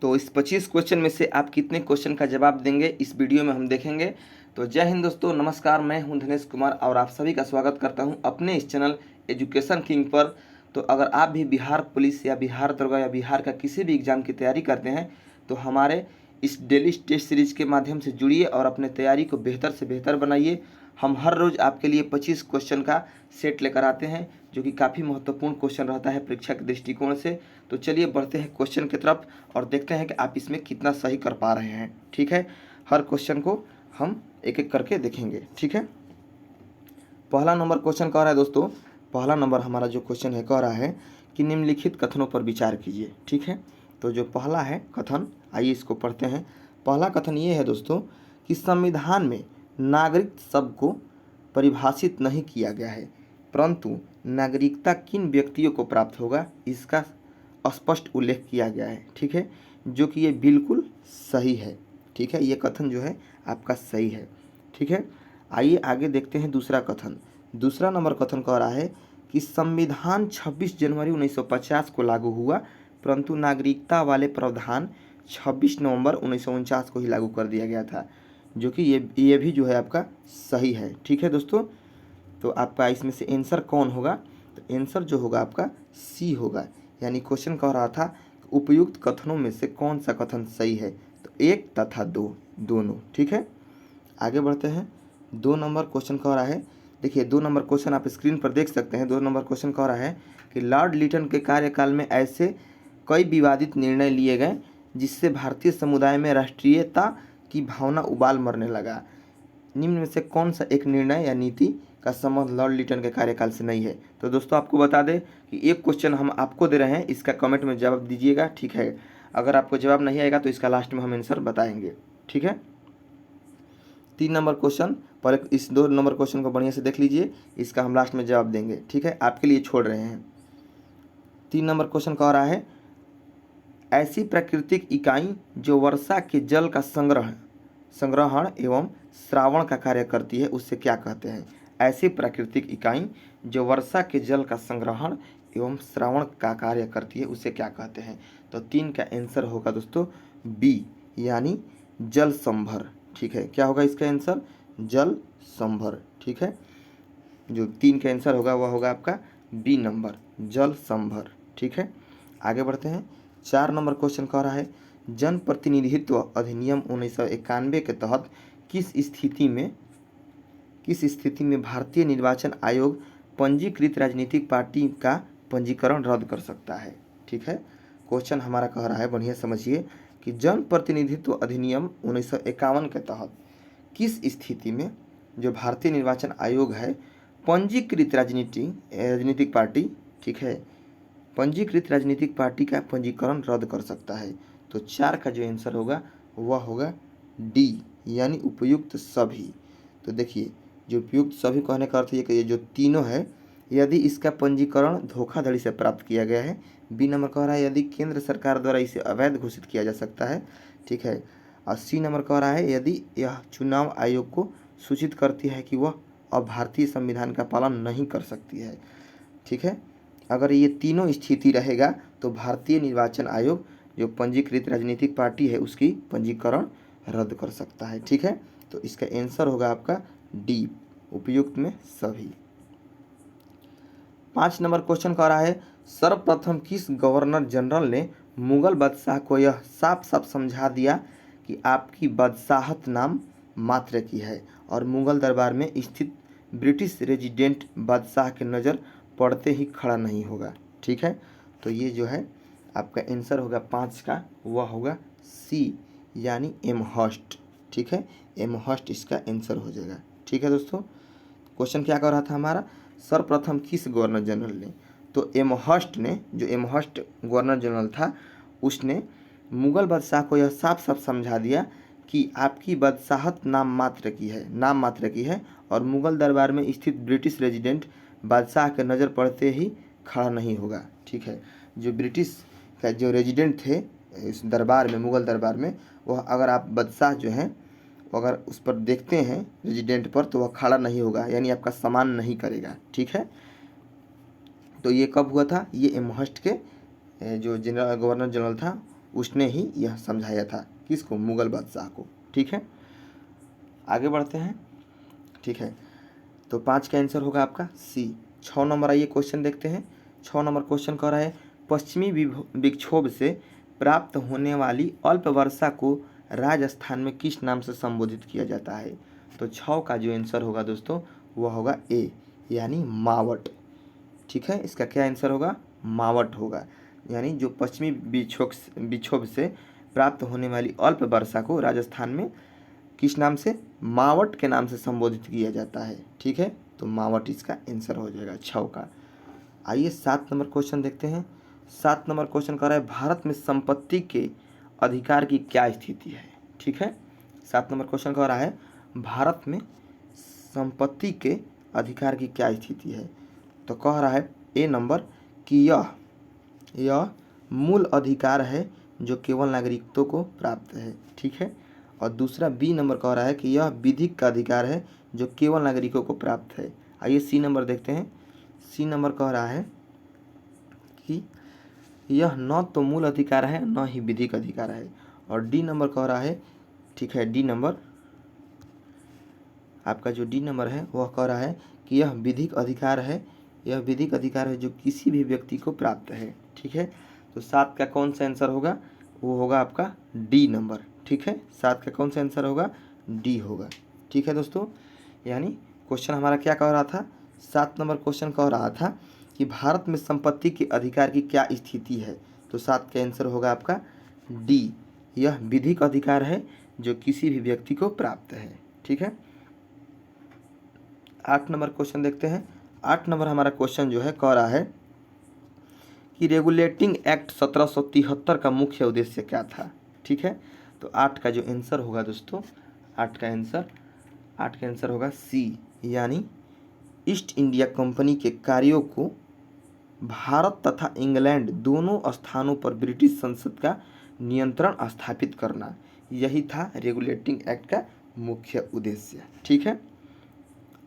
तो इस 25 क्वेश्चन में से आप कितने क्वेश्चन का जवाब देंगे इस वीडियो में हम देखेंगे। तो जय हिंद दोस्तों, नमस्कार। मैं हूं धनेश कुमार और आप सभी का स्वागत करता हूं अपने इस चैनल एजुकेशन किंग पर। तो अगर आप भी बिहार पुलिस या बिहार दरोगा या बिहार का किसी भी एग्ज़ाम की तैयारी करते हैं तो हमारे इस डेली टेस्ट सीरीज के माध्यम से जुड़िए और अपने तैयारी को बेहतर से बेहतर बनाइए। हम हर रोज़ आपके लिए 25 क्वेश्चन का सेट लेकर आते हैं जो कि काफ़ी महत्वपूर्ण क्वेश्चन रहता है परीक्षा के दृष्टिकोण से। तो चलिए बढ़ते हैं क्वेश्चन की तरफ और देखते हैं कि आप इसमें कितना सही कर पा रहे हैं। ठीक है, हर क्वेश्चन को हम एक एक करके देखेंगे। ठीक है, पहला नंबर क्वेश्चन कह रहा है दोस्तों, पहला नंबर हमारा जो क्वेश्चन है कह रहा है कि निम्नलिखित कथनों पर विचार कीजिए। ठीक है, तो जो पहला है कथन, आइए इसको पढ़ते हैं। पहला कथन ये है दोस्तों कि संविधान में नागरिक शब्द को परिभाषित नहीं किया गया है, परंतु नागरिकता किन व्यक्तियों को प्राप्त होगा इसका स्पष्ट उल्लेख किया गया है। ठीक है, जो कि ये बिल्कुल सही है। ठीक है, ये कथन जो है आपका सही है। ठीक है, आइए आगे देखते हैं दूसरा कथन। दूसरा नंबर कथन कह रहा है कि संविधान 26 जनवरी 1950 को लागू हुआ, परंतु नागरिकता वाले प्रावधान 26 नवंबर 1949 को ही लागू कर दिया गया था, जो कि ये भी जो है आपका सही है। ठीक है दोस्तों, तो आपका इसमें से आंसर कौन होगा? तो आंसर जो होगा आपका सी होगा। यानी क्वेश्चन कह रहा था उपयुक्त कथनों में से कौन सा कथन सही है, तो एक तथा दो, दोनों। ठीक है, आगे बढ़ते हैं। 2 नंबर क्वेश्चन कह रहा है, देखिए 2 नंबर क्वेश्चन आप स्क्रीन पर देख सकते हैं। 2 नंबर क्वेश्चन कह रहा है कि लॉर्ड लिटन के कार्यकाल में ऐसे कई विवादित निर्णय लिए गए जिससे भारतीय समुदाय में राष्ट्रीयता की भावना उबाल मरने लगा। निम्न में से कौन सा एक निर्णय या नीति का संबंध लॉर्ड लिटन के कार्यकाल से नहीं है? तो दोस्तों आपको बता दें कि एक क्वेश्चन हम आपको दे रहे हैं, इसका कमेंट में जवाब दीजिएगा। ठीक है, अगर आपको जवाब नहीं आएगा तो इसका लास्ट में हम आंसर बताएंगे। ठीक है, 3 नंबर क्वेश्चन, पहले इस 2 नंबर क्वेश्चन को बढ़िया से देख लीजिए, इसका हम लास्ट में जवाब देंगे। ठीक है, आपके लिए छोड़ रहे हैं। 3 नंबर क्वेश्चन कह रहा है ऐसी प्राकृतिक इकाई जो वर्षा के जल का संग्रहण एवं श्रावण का कार्य करती है उससे क्या कहते हैं? ऐसी प्राकृतिक इकाई जो वर्षा के जल का संग्रहण एवं श्रावण का कार्य करती है उसे क्या कहते हैं? तो 3 का आंसर होगा दोस्तों बी, यानी जल संभर। ठीक है, क्या होगा इसका आंसर? जल संभर। ठीक है, जो 3 का आंसर होगा वह होगा आपका बी नंबर, जल संभर। ठीक है, आगे बढ़ते हैं। 4 नंबर क्वेश्चन कह रहा है जनप्रतिनिधित्व अधिनियम 1991 के तहत किस स्थिति में भारतीय निर्वाचन आयोग पंजीकृत राजनीतिक पार्टी का पंजीकरण रद्द कर सकता है? ठीक है, क्वेश्चन हमारा कह रहा है, बढ़िया समझिए, कि जनप्रतिनिधित्व अधिनियम 1951 के तहत किस स्थिति में जो भारतीय निर्वाचन आयोग है पंजीकृत राजनीतिक पार्टी, ठीक है, पंजीकृत राजनीतिक पार्टी का पंजीकरण रद्द कर सकता है? तो 4 का जो आंसर होगा वह होगा डी, यानी उपयुक्त सभी। तो देखिए, जो उपयुक्त सभी कहने का अर्थ ये कि ये जो तीनों है, यदि इसका पंजीकरण धोखाधड़ी से प्राप्त किया गया है। बी नंबर कह रहा है यदि केंद्र सरकार द्वारा इसे अवैध घोषित किया जा सकता है। ठीक है, और सी नंबर कह रहा है यदि यह चुनाव आयोग को सूचित करती है कि वह अब भारतीय संविधान का पालन नहीं कर सकती है। ठीक है, अगर ये तीनों स्थिति रहेगा तो भारतीय निर्वाचन आयोग जो पंजीकृत राजनीतिक पार्टी है उसकी पंजीकरण रद्द कर सकता है। ठीक है, तो इसका आंसर होगा आपका डी, उपयुक्त में सभी। 5 नंबर क्वेश्चन कह रहा है सर्वप्रथम किस गवर्नर जनरल ने मुगल बादशाह को यह साफ साफ समझा दिया कि आपकी बादशाहत नाम मात्र की है और मुगल दरबार में स्थित ब्रिटिश रेजिडेंट बादशाह की नज़र पड़ते ही खड़ा नहीं होगा? ठीक है, तो ये जो है आपका आंसर होगा 5 का, वह होगा सी, यानी एमहर्स्ट। ठीक है, एमहर्स्ट इसका आंसर हो जाएगा। ठीक है दोस्तों, क्वेश्चन क्या कर रहा था हमारा, सर्वप्रथम किस गवर्नर जनरल ने? तो एमहर्स्ट ने, जो एमहर्स्ट गवर्नर जनरल था, उसने मुगल बादशाह को यह साफ साफ समझा दिया कि आपकी बादशाहत नाम मात्र की है और मुगल दरबार में स्थित ब्रिटिश रेजिडेंट बादशाह के नज़र पड़ते ही खड़ा नहीं होगा। ठीक है, जो ब्रिटिश का जो रेजिडेंट थे इस दरबार में, मुगल दरबार में, वह अगर आप बादशाह जो हैं अगर उस पर देखते हैं रेजिडेंट पर तो वह खड़ा नहीं होगा, यानी आपका सम्मान नहीं करेगा। ठीक है, तो ये कब हुआ था? ये एमहर्स्ट के जो गवर्नर जनरल था उसने ही यह समझाया था। किसको? मुगल बादशाह को। ठीक है, आगे बढ़ते हैं। ठीक है, तो 5 का आंसर होगा आपका सी। 6 नंबर आइए क्वेश्चन देखते हैं। 6 नंबर क्वेश्चन कह रहा है पश्चिमी विक्षोभ से प्राप्त होने वाली अल्प वर्षा को राजस्थान में किस नाम से संबोधित किया जाता है? तो 6 का जो आंसर होगा दोस्तों वह होगा ए, यानी मावट। ठीक है, इसका क्या आंसर होगा? मावट होगा। यानी जो पश्चिमी विक्षोभ से प्राप्त होने वाली अल्प वर्षा को राजस्थान में किस नाम से? मावट के नाम से संबोधित किया जाता है। ठीक है, तो मावट इसका आंसर हो जाएगा 6 का। आइए 7 नंबर क्वेश्चन देखते हैं। 7 नंबर क्वेश्चन कह रहा है भारत में संपत्ति के अधिकार की क्या स्थिति है? ठीक है, 7 नंबर क्वेश्चन कह रहा है भारत में संपत्ति के अधिकार की क्या स्थिति है? तो कह रहा है ए नंबर कि यह मूल अधिकार है जो केवल नागरिकों को प्राप्त है। ठीक है, और दूसरा बी नंबर कह रहा है कि यह विधिक का अधिकार है जो केवल नागरिकों को प्राप्त है। आइए सी नंबर देखते हैं। सी नंबर कह रहा है कि यह न तो मूल अधिकार है न ही विधिक अधिकार है। और डी नंबर कह रहा है, ठीक है, डी नंबर आपका जो डी नंबर है वह कह रहा है कि यह विधिक अधिकार है, यह विधिक अधिकार है जो किसी भी व्यक्ति को प्राप्त है। ठीक है, तो 7 का कौन सा आंसर होगा? वो होगा आपका डी नंबर। ठीक है, 7 का कौन सा आंसर होगा? डी होगा। ठीक है दोस्तों, यानी क्वेश्चन हमारा क्या कह रहा था? 7 नंबर क्वेश्चन कह रहा था कि भारत में संपत्ति के अधिकार की क्या स्थिति है? तो 7 का आंसर होगा आपका डी, यह विधिक अधिकार है जो किसी भी व्यक्ति को प्राप्त है। ठीक है, 8 नंबर क्वेश्चन देखते हैं। 8 नंबर हमारा क्वेश्चन जो है कह रहा है कि रेगुलेटिंग एक्ट 1773 का मुख्य उद्देश्य क्या था? ठीक है, तो 8 का जो आंसर होगा दोस्तों, 8 का आंसर होगा सी, यानी ईस्ट इंडिया कंपनी के कार्यों को भारत तथा इंग्लैंड दोनों स्थानों पर ब्रिटिश संसद का नियंत्रण स्थापित करना, यही था रेगुलेटिंग एक्ट का मुख्य उद्देश्य। ठीक है,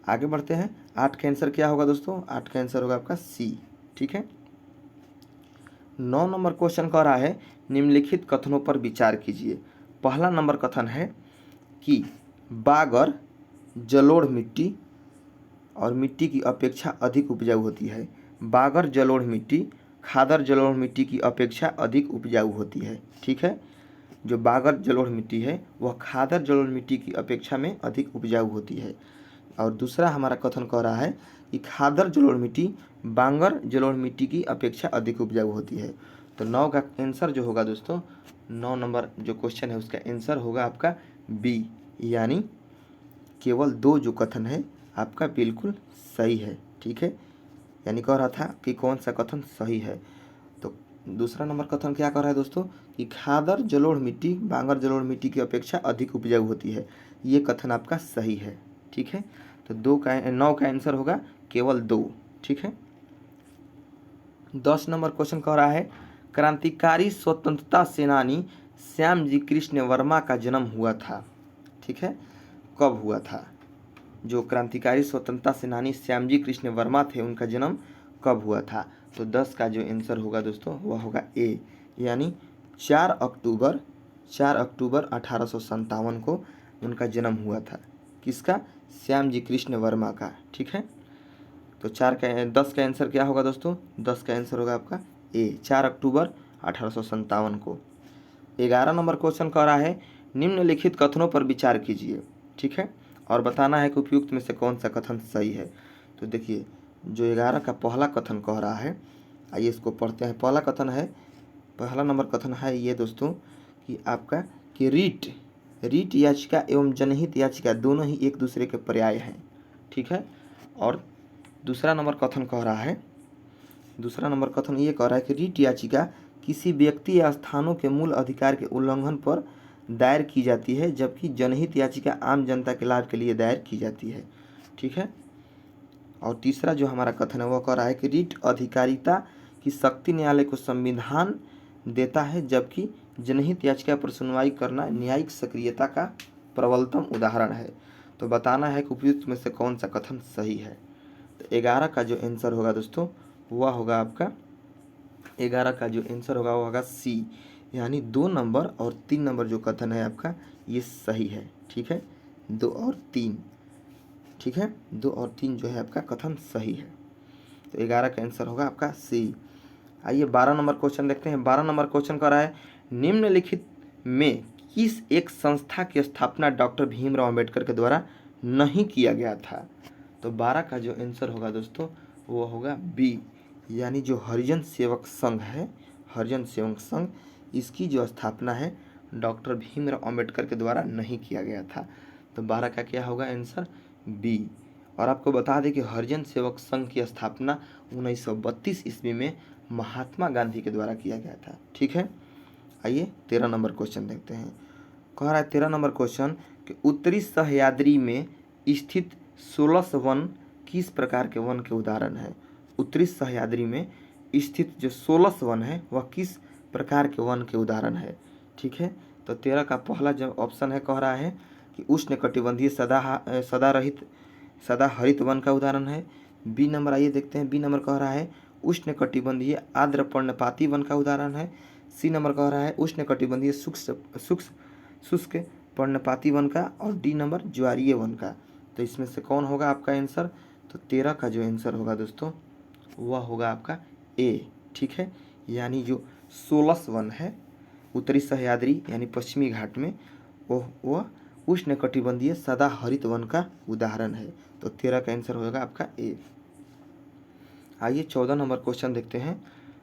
आगे बढ़ते हैं। 8 का आंसर क्या होगा दोस्तों? 8 का आंसर होगा आपका सी। ठीक है, 9 नंबर क्वेश्चन कह रहा है निम्नलिखित कथनों पर विचार कीजिए। पहला नंबर कथन है कि बागर जलोढ़ मिट्टी और मिट्टी की अपेक्षा अधिक उपजाऊ होती है। बागर जलोढ़ मिट्टी खादर जलोढ़ मिट्टी की अपेक्षा अधिक उपजाऊ होती है। ठीक है, जो बागर जलोढ़ मिट्टी है वह खादर जलोढ़ मिट्टी की अपेक्षा में अधिक उपजाऊ होती है। और दूसरा हमारा कथन कह रहा है कि खादर जलोढ़ मिट्टी बांगर जलोढ़ मिट्टी की अपेक्षा अधिक उपजाऊ होती है। तो 9 का आंसर जो होगा दोस्तों, 9 नंबर जो क्वेश्चन है उसका आंसर होगा आपका बी, यानी केवल 2 जो कथन है आपका बिल्कुल सही है। ठीक है, यानी कह रहा था कि कौन सा कथन सही है। तो दूसरा नंबर कथन क्या कह रहा है दोस्तों कि खादर जलोढ़ मिट्टी बांगर जलोढ़ मिट्टी की अपेक्षा अधिक उपजाऊ होती है, ये कथन आपका सही है। ठीक है, तो 9 का आंसर होगा केवल 2। ठीक है, 10 नंबर क्वेश्चन कह रहा है क्रांतिकारी स्वतंत्रता सेनानी श्याम जी कृष्ण वर्मा का जन्म हुआ था। ठीक है, कब हुआ था? जो क्रांतिकारी स्वतंत्रता सेनानी श्याम जी कृष्ण वर्मा थे उनका जन्म कब हुआ था? तो 10 का जो आंसर होगा दोस्तों वह होगा ए, यानी 4 अक्टूबर 1857 को उनका जन्म हुआ था। किसका? श्याम जी कृष्ण वर्मा का। ठीक है, तो 10 का आंसर क्या होगा दोस्तों? 10 का आंसर होगा आपका ए, 4 अक्टूबर 1857 को। 11 नंबर क्वेश्चन कह रहा है निम्नलिखित कथनों पर विचार कीजिए। ठीक है, और बताना है कि उपयुक्त में से कौन सा कथन सही है। तो देखिए जो 11 का पहला कथन कह रहा है, आइए इसको पढ़ते हैं। पहला नंबर कथन है ये दोस्तों कि आपका कि रीट याचिका एवं जनहित याचिका दोनों ही एक दूसरे के पर्याय हैं। ठीक है, और दूसरा नंबर कथन ये कह रहा है कि रीट याचिका किसी व्यक्ति या स्थानों के मूल अधिकार के उल्लंघन पर दायर की जाती है, जबकि जनहित याचिका आम जनता के लाभ के लिए दायर की जाती है। ठीक है, और तीसरा जो हमारा कथन है वह कह रहा है कि रीट अधिकारिता की शक्ति न्यायालय को संविधान देता है, जबकि जनहित याचिका पर सुनवाई करना न्यायिक सक्रियता का प्रबलतम उदाहरण है। तो बताना है कि उपयुक्त में से कौन सा कथन सही है। तो 11 का जो आंसर होगा दोस्तों वह होगा आपका 11 का जो आंसर होगा वह होगा सी, यानी 2 नंबर और 3 नंबर जो कथन है आपका ये सही है। ठीक है, 2 और 3, ठीक है, 2 और 3 जो है आपका कथन सही है। तो 11 का आंसर होगा आपका सी। आइए 12 नंबर क्वेश्चन देखते हैं। 12 नंबर क्वेश्चन कर रहा है, निम्नलिखित में किस एक संस्था की स्थापना डॉक्टर भीमराव अंबेडकर के द्वारा नहीं किया गया था? तो 12 का जो आंसर होगा दोस्तों वो होगा बी, यानी जो हरिजन सेवक संघ है, हरिजन सेवक संघ, इसकी जो स्थापना है डॉक्टर भीमराव अंबेडकर के द्वारा नहीं किया गया था। तो 12 का क्या होगा आंसर? बी। और आपको बता दें कि हरिजन सेवक संघ की स्थापना 1932 ईस्वी में महात्मा गांधी के द्वारा किया गया था। ठीक है, आइए 13 नंबर क्वेश्चन देखते हैं। कह रहा है 13 नंबर क्वेश्चन कि उत्तरी सह्याद्री में स्थित 16 वन किस प्रकार के वन के उदाहरण है? उत्तरी सह्याद्री में स्थित जो 16 वन है वह किस प्रकार के वन के उदाहरण है? ठीक है, तो 13 का पहला जो ऑप्शन है कह रहा है कि उष्णकटिबंधीय सदा हरित वन का उदाहरण है। बी नंबर आइए देखते हैं, बी नंबर कह रहा है उष्णकटिबंधीय आर्द्र पर्णपाती वन का उदाहरण है। सी नंबर कह रहा है उष्णकटिबंधीय शुष्क पर्णपाती वन का। और डी नंबर ज्वारीय वन का। तो इसमें से कौन होगा आपका आंसर? तो 13 का जो आंसर होगा दोस्तों वह होगा आपका ए। ठीक है, यानी जो 16 वन है उत्तरी सह्याद्री यानी पश्चिमी घाट में वह उष्णकटिबंधीय सदा हरित वन का उदाहरण है। तो 13 का आंसर होगा आपका ए। आइए 14 नंबर क्वेश्चन देखते हैं।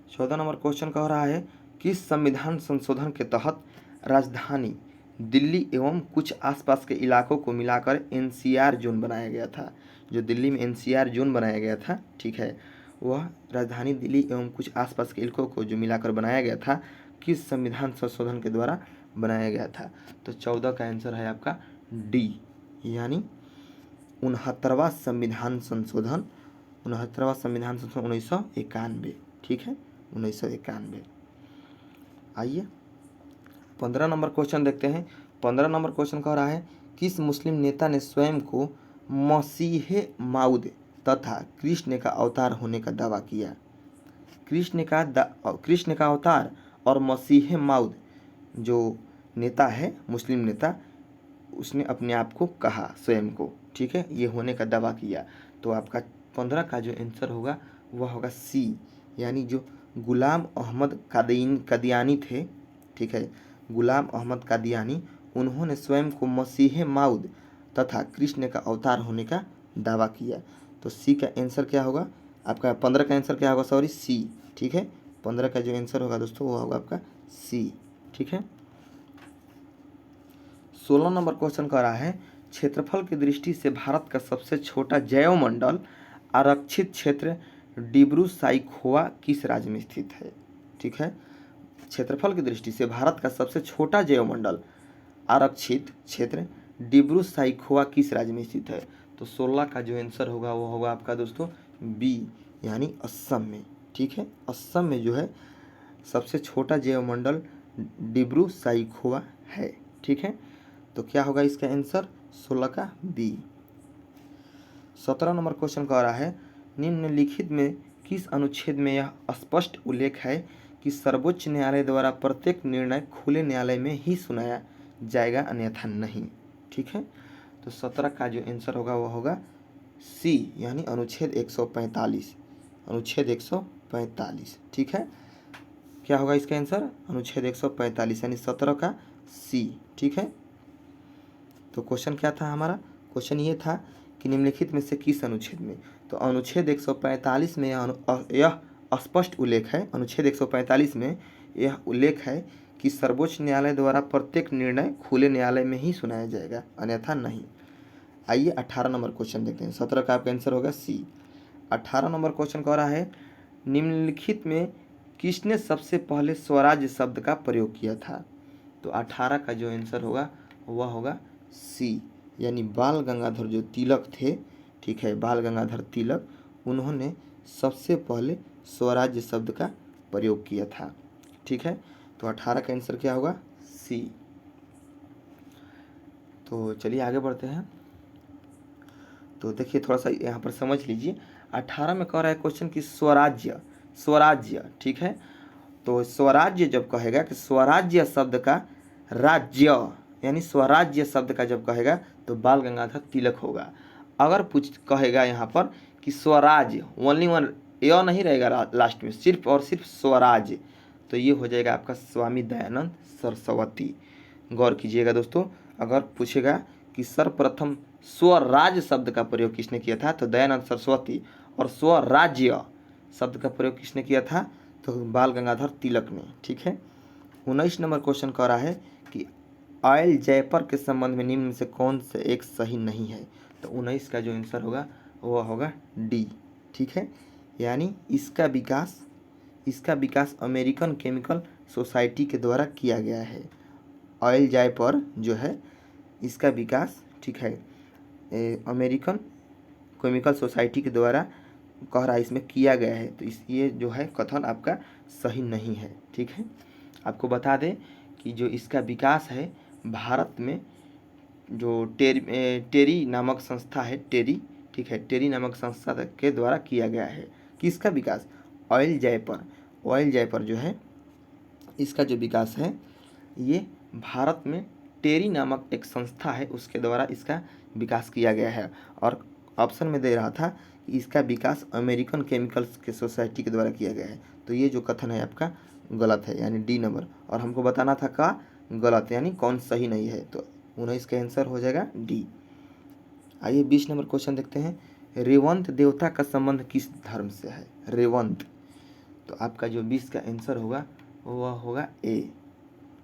14 नंबर क्वेश्चन कह रहा है किस संविधान संशोधन के तहत राजधानी दिल्ली एवं कुछ आसपास के इलाकों को मिलाकर एनसीआर जोन बनाया गया था? जो दिल्ली में एनसीआर जोन बनाया गया था, ठीक है, वह राजधानी दिल्ली एवं कुछ आसपास के इलाकों को जो मिलाकर बनाया गया था किस संविधान संशोधन के द्वारा बनाया गया था? तो 14 का आंसर है आपका डी, यानी 69वां संविधान संशोधन, 69वां संविधान संशोधन 1991। ठीक है, 1991। आइए 15 नंबर क्वेश्चन देखते हैं। 15 नंबर क्वेश्चन कह रहा है किस मुस्लिम नेता ने स्वयं को मसीह माऊद तथा कृष्ण का अवतार होने का दावा किया? कृष्ण का अवतार और मसीह माऊद जो नेता है मुस्लिम नेता, उसने अपने आप को कहा स्वयं को, ठीक है, ये होने का दावा किया। तो आपका 15 का जो आंसर होगा वह होगा सी, यानी जो गुलाम अहमद कादियानी थे, ठीक है, गुलाम अहमद कादियानी, उन्होंने स्वयं को मसीह माऊद तथा कृष्ण का अवतार होने का दावा किया। तो सी का आंसर क्या होगा आपका? 15 का आंसर क्या होगा? सॉरी, सी। ठीक है, 15 का जो आंसर होगा दोस्तों वो होगा आपका सी। ठीक है, 16 नंबर क्वेश्चन कह रहा है क्षेत्रफल की दृष्टि से भारत का सबसे छोटा जैवमंडल आरक्षित क्षेत्र डिब्रू साइखोवा किस राज्य में स्थित है? ठीक है, क्षेत्रफल की दृष्टि से भारत का सबसे छोटा जैवमंडल आरक्षित क्षेत्र डिब्रू साइखोवा किस राज्य में स्थित है? तो 16 का जो आंसर होगा वो होगा आपका दोस्तों बी, यानी असम में। ठीक है, असम में जो है सबसे छोटा जैवमंडल डिब्रू साइखोवा है। ठीक है, तो क्या होगा इसका आंसर? 16 का बी। 17 नंबर क्वेश्चन कह रहा है निम्नलिखित में किस अनुच्छेद में यह स्पष्ट उल्लेख है कि सर्वोच्च न्यायालय द्वारा प्रत्येक निर्णय खुले न्यायालय में ही सुनाया जाएगा अन्यथा नहीं? ठीक है, तो 17 का जो आंसर होगा वो होगा सी, यानी अनुच्छेद 145, अनुच्छेद 145। ठीक है, क्या होगा इसका आंसर? अनुच्छेद 145 यानी 17 का सी। ठीक है, तो क्वेश्चन क्या था हमारा? क्वेश्चन ये था कि निम्नलिखित में से किस अनुच्छेद में? तो अनुच्छेद 145 में यह स्पष्ट उल्लेख है, अनुच्छेद 145 में यह उल्लेख है कि सर्वोच्च न्यायालय द्वारा प्रत्येक निर्णय खुले न्यायालय में ही सुनाया जाएगा अन्यथा नहीं। आइए 18 नंबर क्वेश्चन देखते हैं। 17 का आपका आंसर होगा सी। 18 नंबर क्वेश्चन कह रहा है निम्नलिखित में किसने सबसे पहले स्वराज्य शब्द का प्रयोग किया था? तो 18 का जो आंसर होगा वह होगा सी, यानी बाल गंगाधर जो तिलक थे, ठीक है, बाल गंगाधर तिलक, उन्होंने सबसे पहले स्वराज्य शब्द का प्रयोग किया था। ठीक है, तो 18 का आंसर क्या होगा? सी। तो चलिए आगे बढ़ते हैं। तो देखिए थोड़ा सा यहाँ पर समझ लीजिए। 18 में कह रहा है क्वेश्चन कि स्वराज्य, ठीक है, तो स्वराज्य जब कहेगा कि स्वराज्य शब्द का राज्य यानी स्वराज्य शब्द का जब कहेगा तो बाल गंगाधर तिलक होगा। अगर पूछ कहेगा यहाँ पर कि स्वराज ओनली वन य नहीं रहेगा लास्ट में, सिर्फ और सिर्फ स्वराज, तो ये हो जाएगा आपका स्वामी दयानंद सरस्वती। गौर कीजिएगा दोस्तों, अगर पूछेगा कि सर्वप्रथम स्वराज शब्द का प्रयोग किसने किया था तो दयानंद सरस्वती, और स्वराज्य शब्द का प्रयोग किसने किया था तो बाल गंगाधर तिलक ने। ठीक है। 19 नंबर क्वेश्चन कह रहा है कि ऑयल जयपर के संबंध में निम्न में से कौन से एक सही नहीं है, तो 19 का जो आंसर होगा वह होगा डी। ठीक है, यानी इसका विकास अमेरिकन केमिकल सोसाइटी के द्वारा किया गया है। ऑयल जयपर जो है इसका विकास, ठीक है, अमेरिकन केमिकल सोसाइटी के द्वारा कह रहा है इसमें किया गया है, तो ये जो है कथन आपका सही नहीं है। ठीक है, आपको बता दें कि जो इसका विकास है भारत में जो टेरी नामक संस्था है, टेरी, ठीक है, टेरी नामक संस्था के द्वारा किया गया है। किसका विकास? ऑयल जयपर जो है इसका जो विकास है ये भारत में टेरी नामक एक संस्था है उसके द्वारा इसका विकास किया गया है। और ऑप्शन में दे रहा था कि इसका विकास अमेरिकन केमिकल्स के सोसाइटी के द्वारा किया गया है, तो ये जो कथन है आपका गलत है, यानी डी नंबर। और हमको बताना था का गलत, यानी कौन सही नहीं है, तो 19 का आंसर हो जाएगा डी। आइए 20 नंबर क्वेश्चन देखते हैं। रेवंत देवता का संबंध किस धर्म से है? रेवंत, तो आपका जो 20 का आंसर होगा वह होगा ए।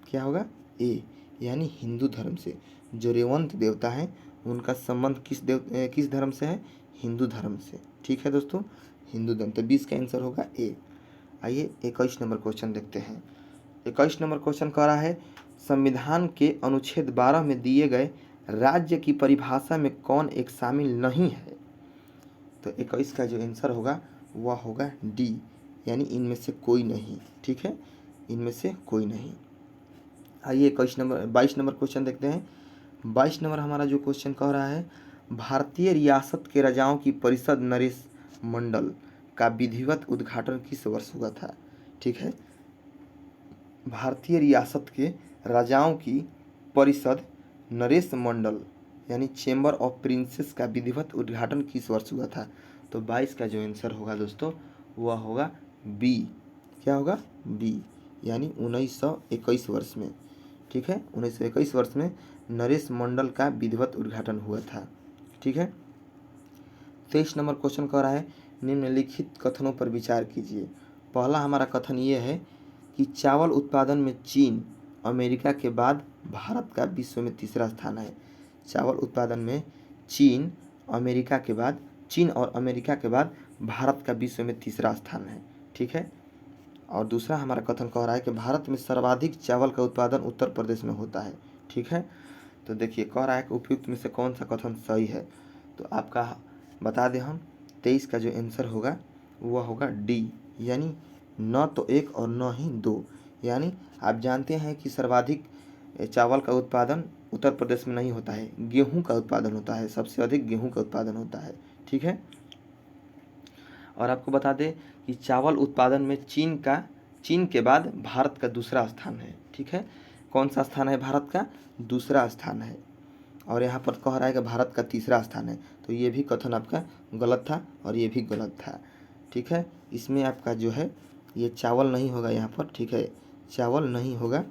क्या होगा? ए, यानी हिंदू धर्म से। जो रेवंत देवता है उनका संबंध किस धर्म से है? हिंदू धर्म से। ठीक है दोस्तों, हिंदू धर्म, तो 20 का आंसर होगा ए। आइए 21 नंबर क्वेश्चन देखते हैं। 21 नंबर क्वेश्चन कह रहा है संविधान के अनुच्छेद 12 में दिए गए राज्य की परिभाषा में कौन एक शामिल नहीं है? तो 21 का जो आंसर होगा वह होगा डी, यानी इनमें से कोई नहीं। ठीक है, इनमें से कोई नहीं। आइए 22 नंबर क्वेश्चन देखते हैं। 22 नंबर हमारा जो क्वेश्चन कह रहा है भारतीय रियासत के राजाओं की परिषद नरेश मंडल का विधिवत उद्घाटन किस वर्ष हुआ था? ठीक है, भारतीय रियासत के राजाओं की परिषद नरेश मंडल यानी चेंबर ऑफ प्रिंसेस का विधिवत उद्घाटन किस वर्ष हुआ था? तो 22 का जो आंसर होगा दोस्तों वह होगा बी। क्या होगा? बी, यानी 1921 वर्ष में। ठीक है, 1921 वर्ष में नरेश मंडल का विधिवत उद्घाटन हुआ था। ठीक है। 23 नंबर क्वेश्चन कह रहा है निम्नलिखित कथनों पर विचार कीजिए। पहला हमारा कथन ये है कि चावल उत्पादन में चीन अमेरिका के बाद भारत का विश्व में तीसरा स्थान है। चावल उत्पादन में चीन और अमेरिका के बाद भारत का विश्व में तीसरा स्थान है। ठीक है। और दूसरा हमारा कथन कह रहा है कि भारत में सर्वाधिक चावल का उत्पादन उत्तर प्रदेश में होता है। ठीक है, तो देखिए कह रहा है कि उपयुक्त में से कौन सा कथन सही है, तो आपका बता दें हम 23 का जो आंसर होगा वह होगा डी, यानी न तो एक और न ही दो। यानी आप जानते हैं कि सर्वाधिक चावल का उत्पादन उत्तर प्रदेश में नहीं होता है, गेहूं का उत्पादन होता है, सबसे अधिक गेहूं का उत्पादन होता है। ठीक है, और आपको बता दें कि चावल उत्पादन में चीन के बाद भारत का दूसरा स्थान है। ठीक है, कौन सा स्थान है? भारत का दूसरा स्थान है। और यहाँ पर कह रहा है कि भारत का तीसरा स्थान है, तो ये भी कथन आपका गलत था और ये भी गलत था। ठीक है, इसमें आपका जो है ये चावल नहीं होगा यहाँ पर। ठीक है, चावल नहीं होगा,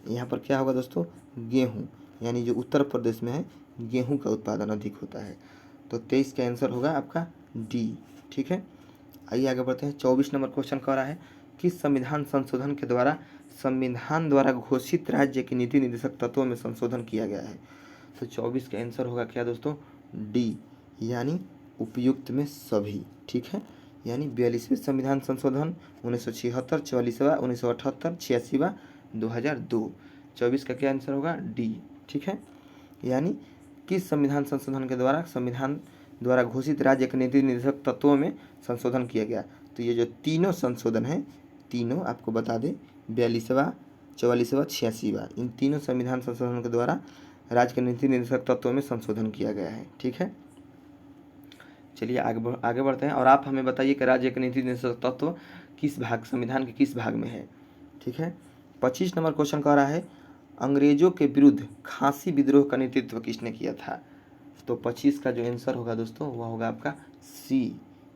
यहाँ पर क्या होगा दोस्तों? गेहूँ, यानी जो उत्तर प्रदेश में है गेहूँ का उत्पादन अधिक होता है। तो 23 का आंसर होगा आपका डी। ठीक है, आइए आगे बढ़ते हैं। 24 नंबर क्वेश्चन कह रहा है किस संविधान संशोधन के द्वारा संविधान द्वारा घोषित राज्य के नीति निर्देशक तत्वों में संशोधन किया गया है? तो 24 का आंसर होगा क्या दोस्तों? डी, यानी उपयुक्त में सभी। ठीक है, यानी 42वें संविधान संशोधन 1976, 44वां 1978, 86वां 2002। 24 का क्या आंसर होगा? डी। ठीक है, यानी किस संविधान संशोधन के द्वारा संविधान द्वारा घोषित राज्य के नीति निर्देशक तत्वों में संशोधन किया गया? तो ये जो तीनों संशोधन हैं, तीनों आपको बता दें 42वां, 44वां, 86वां, इन तीनों संविधान संशोधन के द्वारा राज्य के नीति निर्देशक तत्वों में संशोधन किया गया है। ठीक है, चलिए आगे बढ़ते हैं और आप हमें बताइए कि राज्य के नीति निर्देशक तत्व किस भाग, संविधान के किस भाग में है? ठीक है। 25 नंबर क्वेश्चन कह रहा है अंग्रेजों के विरुद्ध खासी विद्रोह का नेतृत्व किसने किया था। तो 25 का जो आंसर होगा दोस्तों वह होगा आपका सी।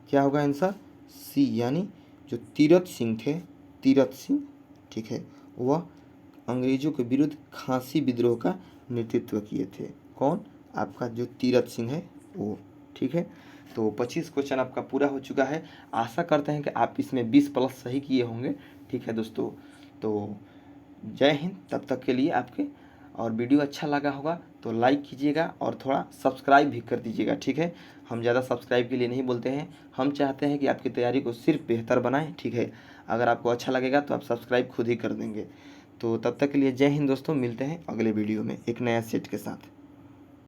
क्या होगा आंसर? सी, यानी जो तीरथ सिंह थे, तीरथ सिंह, ठीक है, वह अंग्रेजों के विरुद्ध खासी विद्रोह का नेतृत्व किए थे। कौन? आपका जो तीरथ सिंह है वो, ठीक है। तो 25 क्वेश्चन आपका पूरा हो चुका है। आशा करते हैं कि आप इसमें 20 प्लस सही किए होंगे, ठीक है दोस्तों। तो जय हिंद, तब तक के लिए आपके। और वीडियो अच्छा लगा होगा तो लाइक कीजिएगा और थोड़ा सब्सक्राइब भी कर दीजिएगा, ठीक है। हम ज़्यादा सब्सक्राइब के लिए नहीं बोलते हैं, हम चाहते हैं कि आपकी तैयारी को सिर्फ बेहतर बनाएं, ठीक है। अगर आपको अच्छा लगेगा तो आप सब्सक्राइब खुद ही कर देंगे। तो तब तक के लिए जय हिंद दोस्तों, मिलते हैं अगले वीडियो में एक नया सेट के साथ।